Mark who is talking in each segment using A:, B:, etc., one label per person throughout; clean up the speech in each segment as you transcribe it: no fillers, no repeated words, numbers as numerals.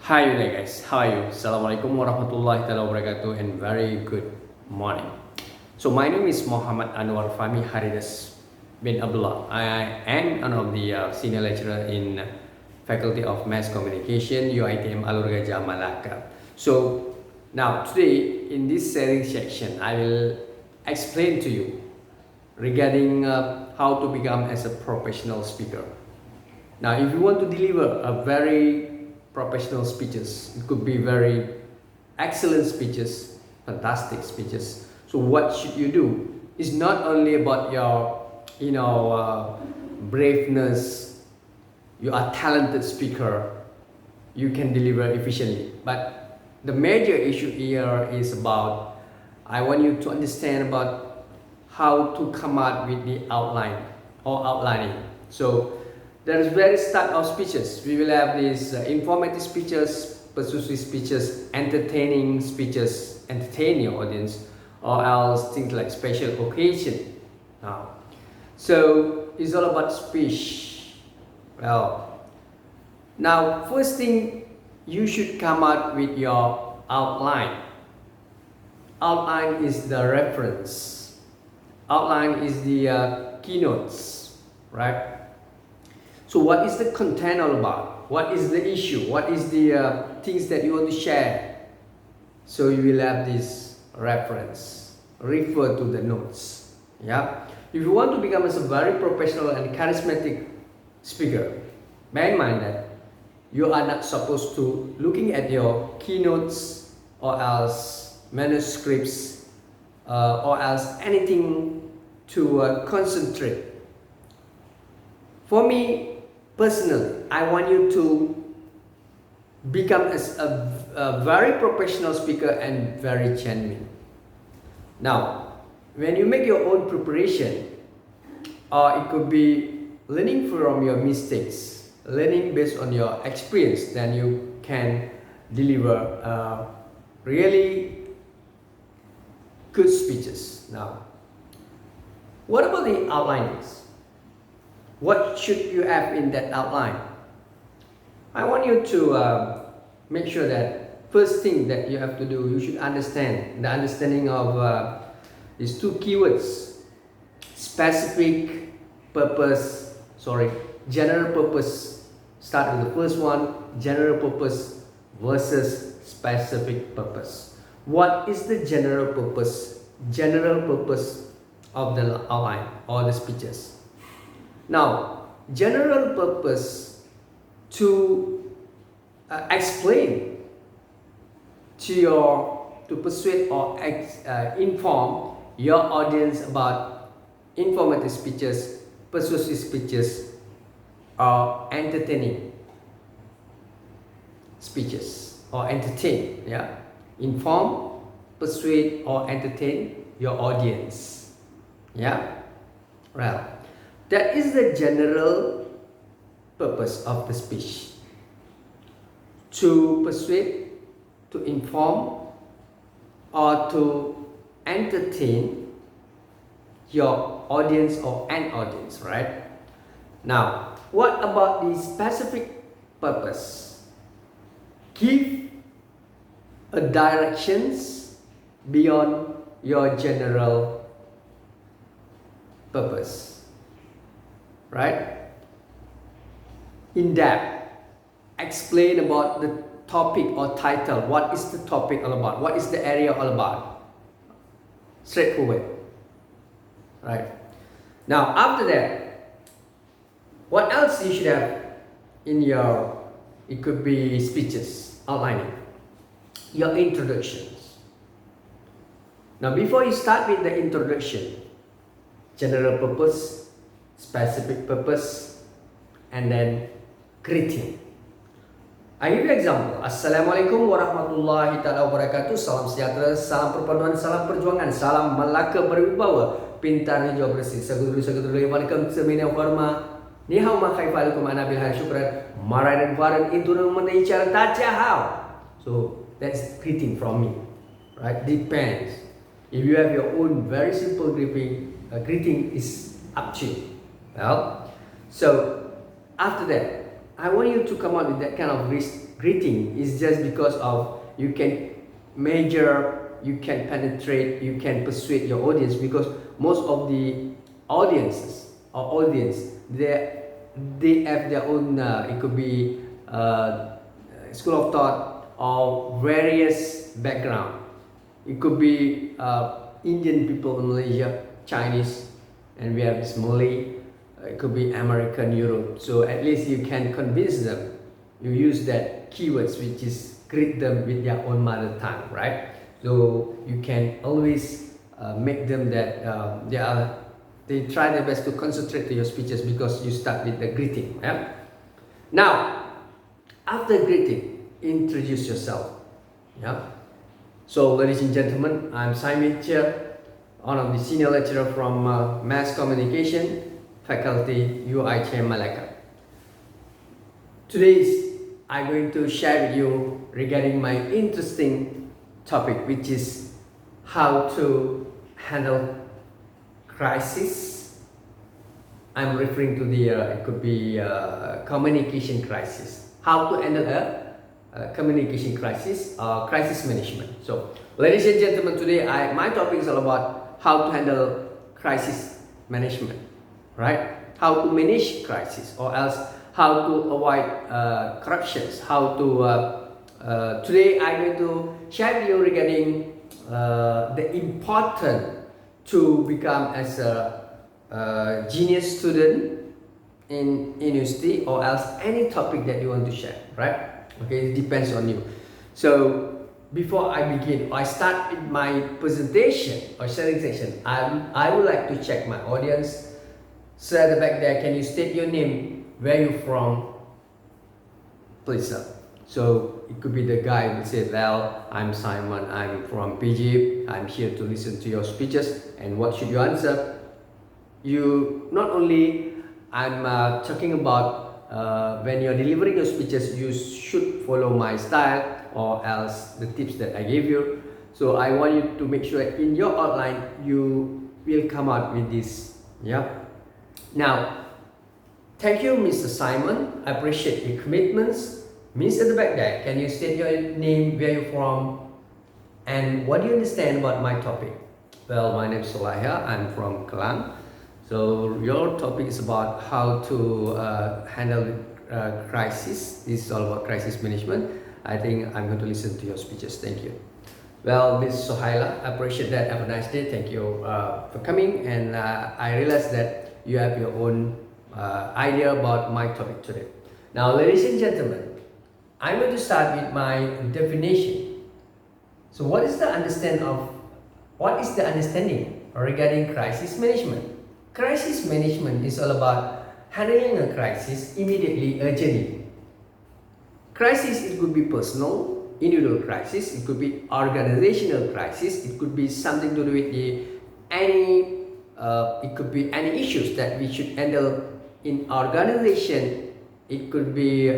A: Hi there guys, how are you? Assalamualaikum warahmatullahi wabarakatuh and very good morning. So my name is Muhammad Anwar Fahmi Haridas bin Abdullah. I am one of the senior lecturer in Faculty of Mass Communication, UITM Alur Gajah Malaka. So now today in this sharing section, I will explain to you regarding how to become as a professional speaker. Now if you want to deliver a very professional speeches, it could be very excellent speeches, fantastic speeches. So what should you do? It's not only about your braveness. You are a talented speaker, you can deliver efficiently, but the major issue here is about, I want you to understand about how to come out with the outline or outlining. So there is various type of speeches. We will have these informative speeches, persuasive speeches, entertaining speeches, entertain your audience, or else things like special occasion. So it's all about speech. Well, now first thing, you should come out with your outline. Outline is the reference. Outline is the keynotes, right? So what is the content all about? What is the issue? What is the things that you want to share? So you will have this reference, refer to the notes. Yeah. If you want to become a very professional and charismatic speaker, bear in mind that you are not supposed to looking at your keynotes or else manuscripts or else anything to concentrate. For me, personally, I want you to become a very professional speaker and very genuine. Now, when you make your own preparation, or it could be learning from your mistakes, learning based on your experience, then you can deliver really good speeches. Now, what about the outlinings? What should you have in that outline? I want you to make sure that first thing that you have to do, you should understand the understanding of these two keywords: specific purpose, general purpose. Start with the first one, general purpose versus specific purpose. What is the general purpose? General purpose of the outline or the speeches. Now, general purpose to explain to persuade or inform your audience about informative speeches, persuasive speeches, or entertaining speeches, or entertain. Yeah, inform, persuade, or entertain your audience. Yeah, well. That is the general purpose of the speech. To persuade, to inform, or to entertain your audience or an audience, right? Now, what about the specific purpose? Give a directions beyond your general purpose. Right? In depth, explain about the topic or title. What is the topic all about? What is the area all about? Straightforward. Right? Now, after that, what else you should have in your, it could be speeches, outlining, your introductions. Now, before you start with the introduction, general purpose, specific purpose, and then greeting. I give you example. Assalamualaikum warahmatullahi wabarakatuh. Salam sejahtera, salam perpaduan, salam perjuangan, salam Malaka berwibawa, pintar hijau bersih. Segedulu welcome to Mina Farma. Ni hao ma khai falukum ana bil syukran. Marai dan faran itu mengenai cara tajahau. So that's greeting from me. Right? Depends. If you have your own very simple greeting is up to you. Well, so after that, I want you to come out with that kind of greeting is just because of you can measure, you can penetrate, you can persuade your audience, because most of the audience, they have their own, it could be school of thought or various background. It could be Indian people in Malaysia, Chinese, and we have this Malay. It could be American, Europe. So at least you can convince them. You use that keywords, which is greet them with their own mother tongue, right? So you can always make them that they try their best to concentrate to your speeches, because you start with the greeting. Yeah? Now, after greeting, introduce yourself. Yeah. So, ladies and gentlemen, I'm Simon Chia, one of the senior lecturer from Mass Communication Faculty UiTM Malacca. Today, I'm going to share with you regarding my interesting topic, which is how to handle crisis. I'm referring to the it could be communication crisis. How to handle a communication crisis or crisis management. So, ladies and gentlemen, today my topic is all about how to handle crisis management, right? How to manage crisis, or else how to avoid corruptions. How to today I'm going to share with you regarding the important to become as a genius student in university, or else any topic that you want to share, right? Okay, it depends on you. So before I begin, I start with my presentation or sharing session. I would like to check my audience. So at the back there, can you state your name, where you from, please, sir? So it could be the guy who say, well, I'm Simon, I'm from PG, I'm here to listen to your speeches, and what should you answer? You not only, I'm talking about when you're delivering your speeches, you should follow my style, or else the tips that I gave you. So I want you to make sure in your outline, you will come out with this, yeah? Now, thank you, Mr. Simon. I appreciate your commitments. Miss at the back there, can you state your name, where you're from, and what do you understand about my topic? Well, my name is Solaiha. I'm from Kelang. So your topic is about how to handle crisis. This is all about crisis management. I think I'm going to listen to your speeches. Thank you. Well, Ms. Sohaila, I appreciate that. Have a nice day. Thank you for coming. And I realize that you have your own idea about my topic today. Now, ladies and gentlemen, I'm going to start with my definition. So what is the understanding regarding crisis management? Crisis management is all about handling a crisis immediately, urgently. Crisis, it could be personal, individual crisis, it could be organizational crisis, it could be something to do with it could be any issues that we should handle in organization. It could be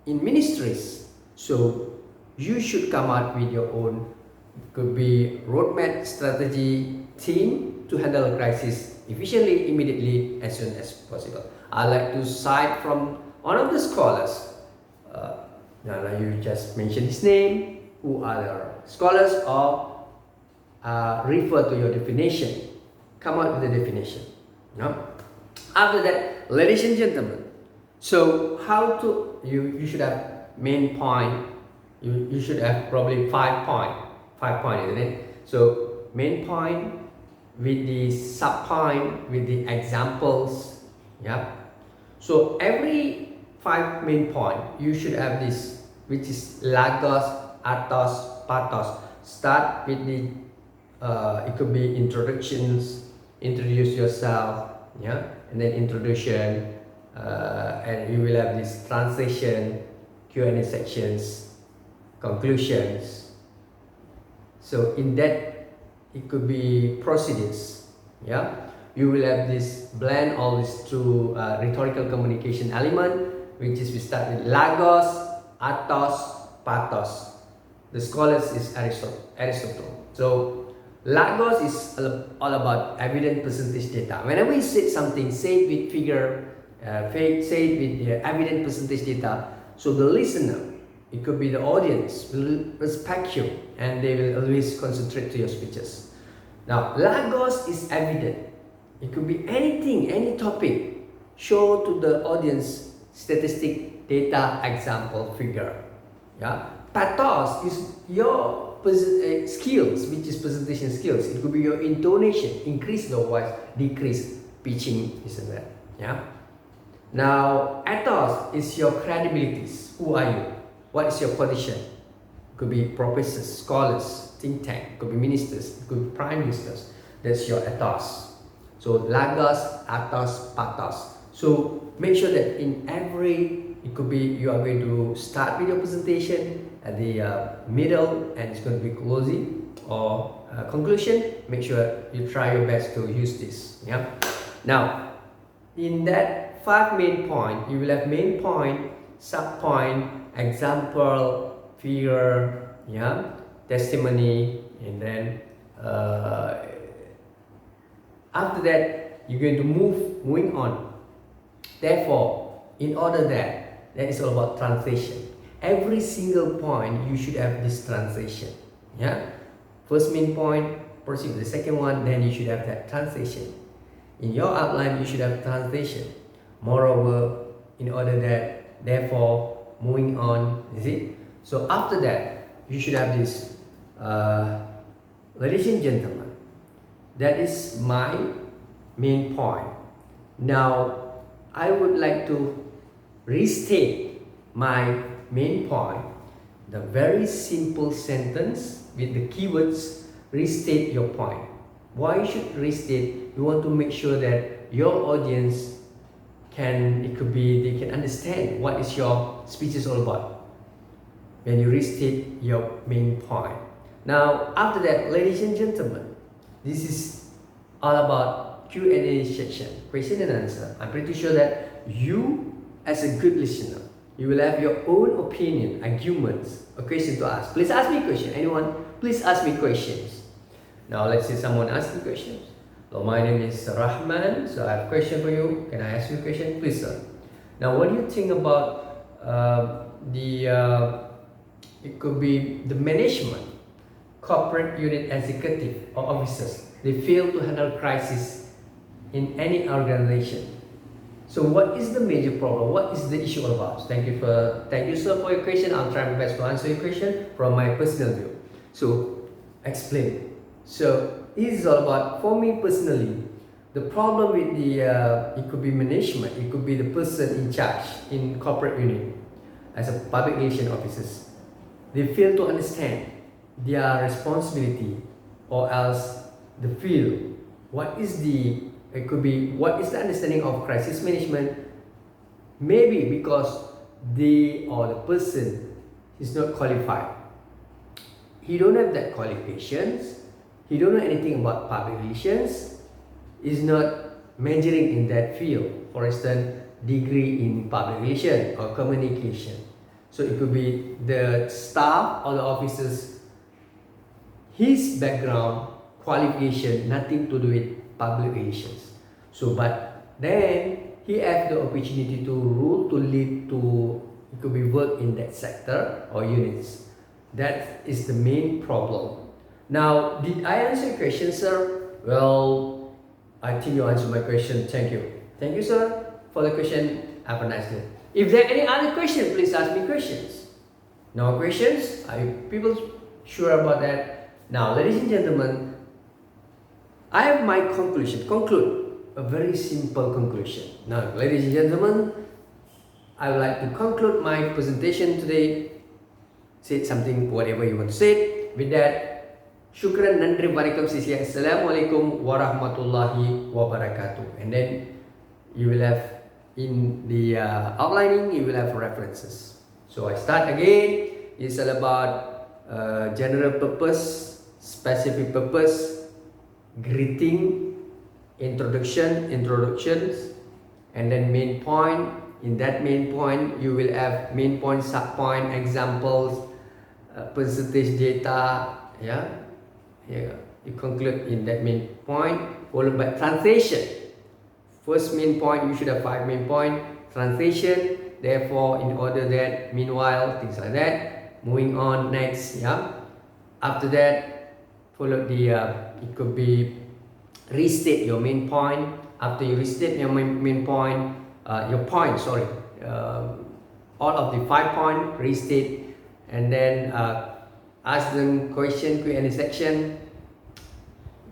A: in ministries. So you should come out with your own, it could be roadmap, strategy, team to handle a crisis efficiently, immediately, as soon as possible. I like to cite from one of the scholars. Now you just mention his name, who are the scholars, or refer to your definition. Come out with the definition. No? After that, ladies and gentlemen, so how to, you should have main point, you should have probably 5 point, isn't it? So main point with the sub point, with the examples, yeah. So every 5 main point, you should have this, which is lagos, atos, patos. Start with the, it could be introductions, introduce yourself, yeah, and then introduction, and you will have this translation, Q&A sections, conclusions. So in that, it could be procedures, yeah. You will have this blend all these two rhetorical communication element, which is we start with lagos, atos, patos. The scholars is Aristotle. So lagos is all about evident percentage data. Whenever we say something, say it with figure, say it with evident percentage data. So the listener, it could be the audience, will respect you and they will always concentrate to your speeches. Now, Lagos is evident. It could be anything, any topic. Show to the audience statistic, data, example, figure. Yeah. Pathos is your skills, which is presentation skills. It could be your intonation, increase the voice, decrease pitching, isn't that? Yeah. Now, ethos is your credibilities. Who are you? What is your position? It could be professors, scholars, think tank, it could be ministers, it could be prime ministers. That's your ethos. So Lagos, ethos, pathos. So make sure that in every, it could be you are going to start with your presentation at the middle and it's going to be closing or conclusion. Make sure you try your best to use this. Yeah. Now, in that 5 main point, you will have main point, sub point, example, figure, yeah, testimony, and then after that you're going to moving on. Therefore, in order that is all about translation. Every single point you should have this translation. Yeah, first main point, proceed to the second one, then you should have that translation. In your outline, you should have translation. Moreover, in order that, therefore, moving on, is it? So after that, you should have this, ladies and gentlemen, that is my main point. Now, I would like to restate my main point, the very simple sentence with the keywords, restate your point. Why you should restate? You want to make sure that your audience they can understand what is your speech is all about when you restate your main point. Now, after that, ladies and gentlemen, this is all about Q&A section, question and answer. I'm pretty sure that you, as a good listener, you will have your own opinion, arguments, a question to ask. Please ask me a question. Anyone, please ask me questions. Now, let's see someone asking questions. Hello, my name is Rahman, so I have a question for you. Can I ask you a question? Please, sir. Now, what do you think about it could be the management, corporate unit executive or officers, they fail to handle crisis in any organization. So what is the major problem? What is the issue about? Thank you sir for your question. I'll try my best to answer your question from my personal view. So explain. So this is all about, for me personally, the problem with the it could be management, it could be the person in charge in corporate unit as a public relation officers. They fail to understand their responsibility, or else the field. What is the understanding of crisis management? Maybe because the person is not qualified. He don't have that qualifications. He don't know anything about public relations. Is not majoring in that field. For instance, degree in public relation or communication. So it could be the staff or the officers, his background, qualification, nothing to do with public relations. So, but then he has the opportunity to rule, to lead, it could be work in that sector or units. That is the main problem. Now, did I answer your question, sir? Well, I think you answered my question. Thank you. Thank you, sir, for the question. Have a nice day. If there are any other questions, please ask me questions. No questions? Are you people sure about that? Now, ladies and gentlemen, I have my conclusion. Conclude. A very simple conclusion. Now, ladies and gentlemen, I would like to conclude my presentation today. Say something, whatever you want to say. With that, syukran dan terima kasih. Assalamualaikum warahmatullahi wabarakatuh. And then you will have in the outlining, you will have references. So I start again. It's all about general purpose, specific purpose, greeting, introductions, and then main point. In that main point, you will have main point, sub point, examples, percentage data. Yeah, you conclude in that main point, followed by translation. First main point, you should have 5 main point. Translation, therefore, in order that, meanwhile, things like that. Moving on next, yeah. After that, follow the it could be restate your main point. After you restate your main point, all of the 5 points restate, and then ask them question Q&A section.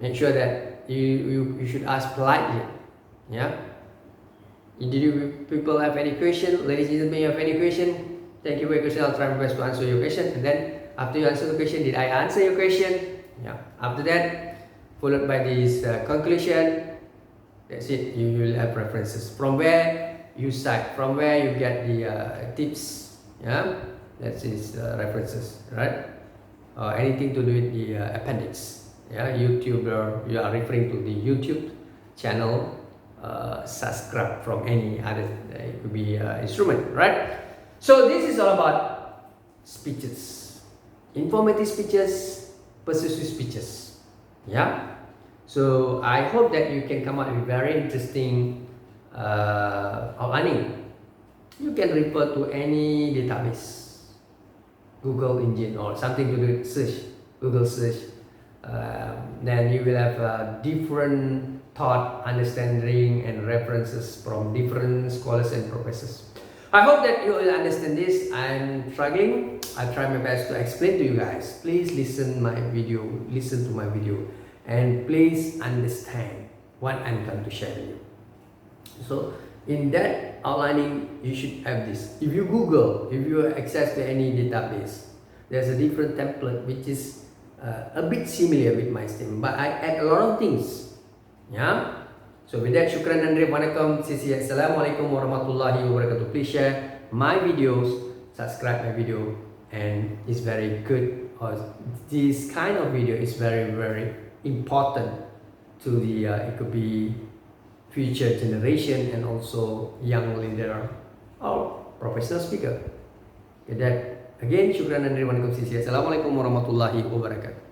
A: Make sure that you should ask politely, yeah. Did you people have any question? Ladies and gentlemen, you have any question? Thank you very much. I'll try my best to answer your question. And then after you answer the question, did I answer your question? Yeah. After that, followed by this conclusion. That's it. You will have references from where you cite, from where you get the tips. Yeah. That's his references, right? Anything to do with the appendix. Yeah. YouTube, or you are referring to the YouTube channel. Subscribe from any other, it could be instrument, right? So this is all about speeches, informative speeches, persuasive speeches, yeah. So I hope that you can come up with very interesting outlining. You can refer to any database, Google engine, or something to do with search, Google search. Then you will have different thought, understanding, and references from different scholars and professors. I hope that you will understand this. I'm struggling. I try my best to explain to you guys. Please listen to my video, and please understand what I'm trying to share with you. So in that outlining, you should have this. If you Google, if you have access to any database, there's a different template which is a bit similar with my statement, but I add a lot of things. Yeah. So with that, shukran dan wabarakatuh. Assalamualaikum warahmatullahi wabarakatuh. Please share my videos, subscribe my video, and it's very good. This kind of video is very, very important to the it could be future generation and also young leader or professional speaker. With that, again, shukran dan wabarakatuh. Assalamualaikum warahmatullahi wabarakatuh.